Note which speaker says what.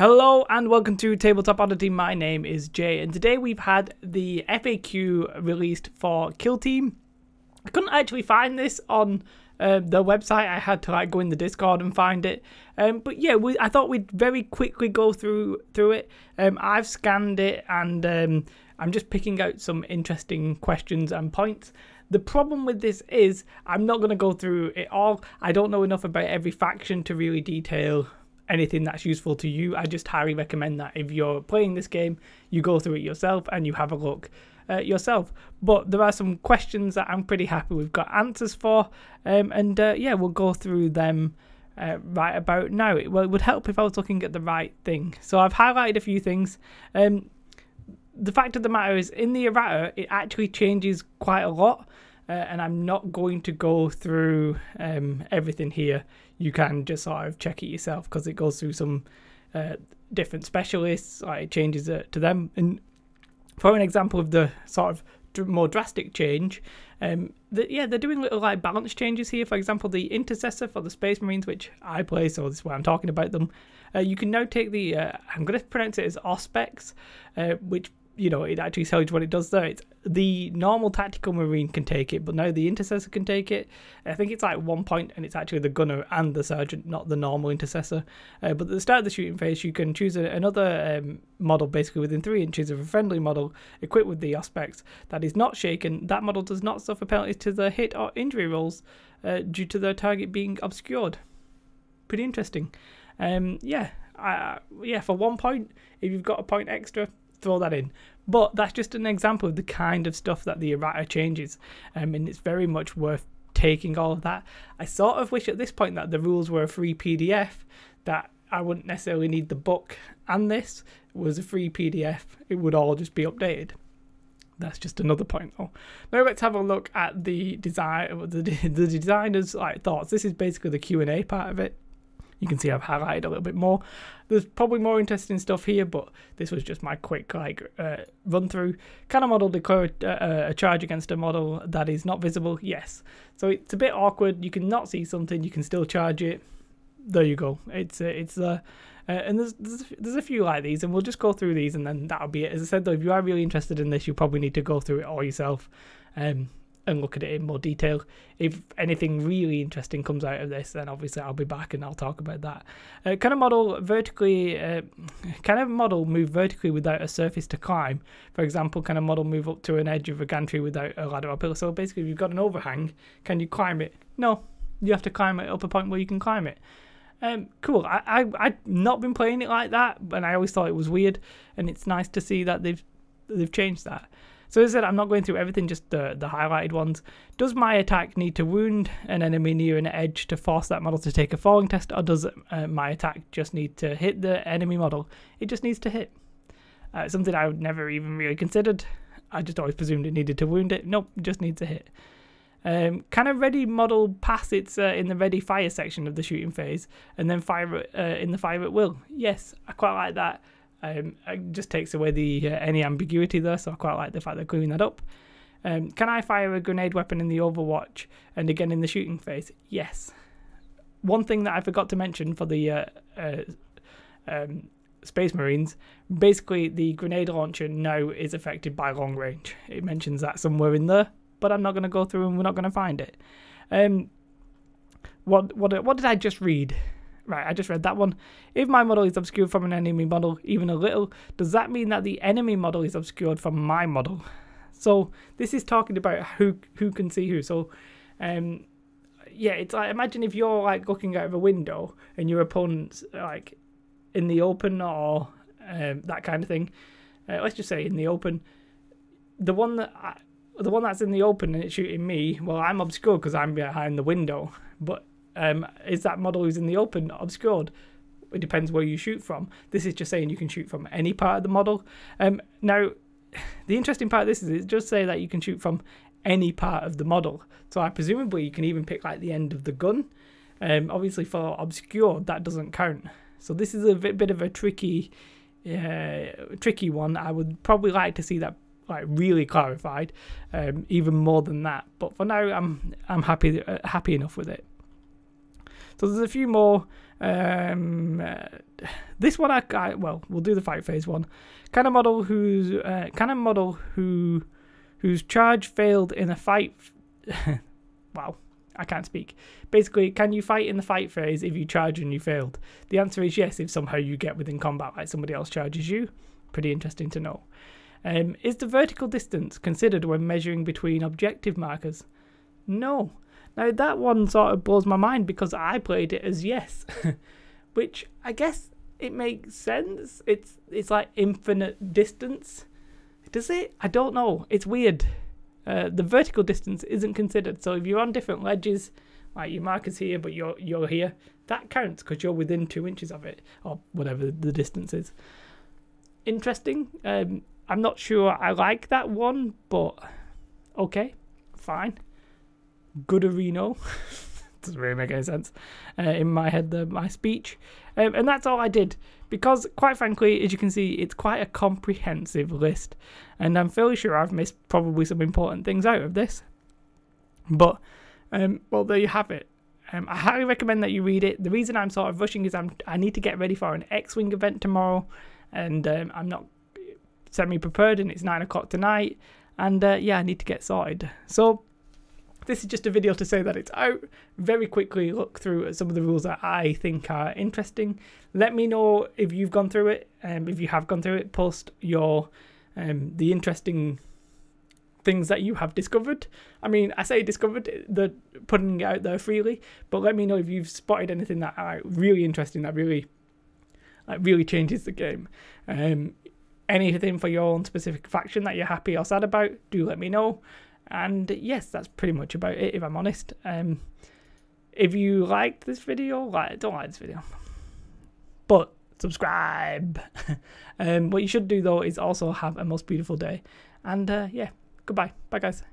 Speaker 1: Hello and welcome to Tabletop Oddity. My name is Jay and today we've had the FAQ released for Kill Team. I couldn't actually find this on the website. I had to go in the Discord and find it. But yeah, I thought we'd very quickly go through it. I've scanned it and I'm just picking out some interesting questions and points. The problem with this is I'm not going to go through it all. I don't know enough about every faction to really detail anything that's useful to you. I just highly recommend that if you're playing this game, you go through it yourself and you have a look yourself. But there are some questions that I'm pretty happy we've got answers for, yeah, we'll go through them right about now. It would help if I was looking at the right thing. So I've highlighted a few things. The fact of the matter is, in the errata, it actually changes quite a lot. And I'm not going to go through everything here. You can just sort of check it yourself because it goes through some different specialists. It changes it to them. And for an example of the sort of more drastic change, they're doing little balance changes here. For example, the intercessor for the Space Marines, which I play, so this is why I'm talking about them. You can now take the I'm going to pronounce it as Auspex, which, you know, it actually tells you what it does there. It's the normal tactical marine can take it, but now the intercessor can take it. I think it's 1 point, and it's actually the gunner and the sergeant, not the normal intercessor. But at the start of the shooting phase, you can choose another model basically within 3 inches of a friendly model equipped with the Auspex that is not shaken. That model does not suffer penalties to the hit or injury rolls due to their target being obscured. Pretty interesting. Yeah, for 1 point, if you've got a point extra, throw that in. But that's just an example of the kind of stuff that the errata changes, and it's very much worth taking all of that. I sort of wish at this point that the rules were a free PDF, that I wouldn't necessarily need the book, and this was a free PDF. It would all just be updated. That's just another point though. Now let's have a look at the design, the designers' thoughts. This is basically the Q&A part of it. You can see I've highlighted a little bit more. There's probably more interesting stuff here, but this was just my quick run through. Can a model declare a charge against a model that is not visible? Yes. So it's a bit awkward. You can not see something, you can still charge it. There you go. And there's a few like these, and we'll just go through these, and then that'll be it. As I said though, if you are really interested in this, you probably need to go through it all yourself. And look at it in more detail. If anything really interesting comes out of this, then obviously I'll be back and I'll talk about that. Can a model move vertically without a surface to climb? For example, can a model move up to an edge of a gantry without a ladder or pillar? So basically, if you've got an overhang, can you climb it? No, you have to climb it up a point where you can climb it. Cool. I've not been playing it like that, and I always thought it was weird, and it's nice to see that they've changed that. So as I said, I'm not going through everything, just the highlighted ones. Does my attack need to wound an enemy near an edge to force that model to take a falling test, or does my attack just need to hit the enemy model? It just needs to hit. Something I would never even really considered. I just always presumed it needed to wound it. Nope, it just needs to hit. Can a ready model pass its in the ready fire section of the shooting phase and then fire in the fire at will? Yes, I quite like that. It just takes away any ambiguity there, so I quite like the fact they're clearing that up. Can I fire a grenade weapon in the Overwatch and again in the shooting phase? Yes. One thing that I forgot to mention for the Space Marines, basically the grenade launcher now is affected by long range. It mentions that somewhere in there, but I'm not going to go through and we're not going to find it. What did I just read? Right, I just read that one. If my model is obscured from an enemy model, even a little, does that mean that the enemy model is obscured from my model? So this is talking about who can see who. So, yeah, it's imagine if you're looking out of a window and your opponent's in the open or that kind of thing. Let's just say in the open. The one that's in the open and it's shooting me. Well, I'm obscured because I'm behind the window, but is that model who's in the open obscured? It depends where you shoot from. This is just saying you can shoot from any part of the model. Now, the interesting part of this is it does say that you can shoot from any part of the model. So presumably you can even pick the end of the gun. Obviously for obscured, that doesn't count. So this is a bit of a tricky one. I would probably like to see that really clarified, even more than that. But for now, I'm happy enough with it. So there's a few more. This one well, we'll do the fight phase one. Can a model whose charge failed in a fight? Wow, I can't speak. Basically, can you fight in the fight phase if you charge and you failed? The answer is yes, if somehow you get within combat, like somebody else charges you. Pretty interesting to know. Is the vertical distance considered when measuring between objective markers? No. Now that one sort of blows my mind because I played it as yes, which I guess it makes sense. It's like infinite distance. Does it? I don't know. It's weird. The vertical distance isn't considered. So if you're on different ledges, like your marker's here, but you're here, that counts because you're within 2 inches of it, or whatever the distance is. Interesting. I'm not sure I like that one, but okay, fine. Gooderino. Doesn't really make any sense in my head, my speech. And that's all I did. Because, quite frankly, as you can see, it's quite a comprehensive list. And I'm fairly sure I've missed probably some important things out of this. But, well, there you have it. I highly recommend that you read it. The reason I'm sort of rushing is I need to get ready for an X-Wing event tomorrow. And I'm not semi-prepared, and it's 9 o'clock tonight. And, yeah, I need to get sorted. So this is just a video to say that it's out. Very quickly look through some of the rules that I think are interesting. Let me know if you've gone through it. If you have gone through it, post your the interesting things that you have discovered. I mean, I say discovered, the putting it out there freely, but let me know if you've spotted anything that are really interesting, that really changes the game. Anything for your own specific faction that you're happy or sad about, do let me know. And yes, that's pretty much about it, if I'm honest. If you liked this video, don't like this video, but subscribe. What you should do though is also have a most beautiful day. And yeah, goodbye. Bye guys.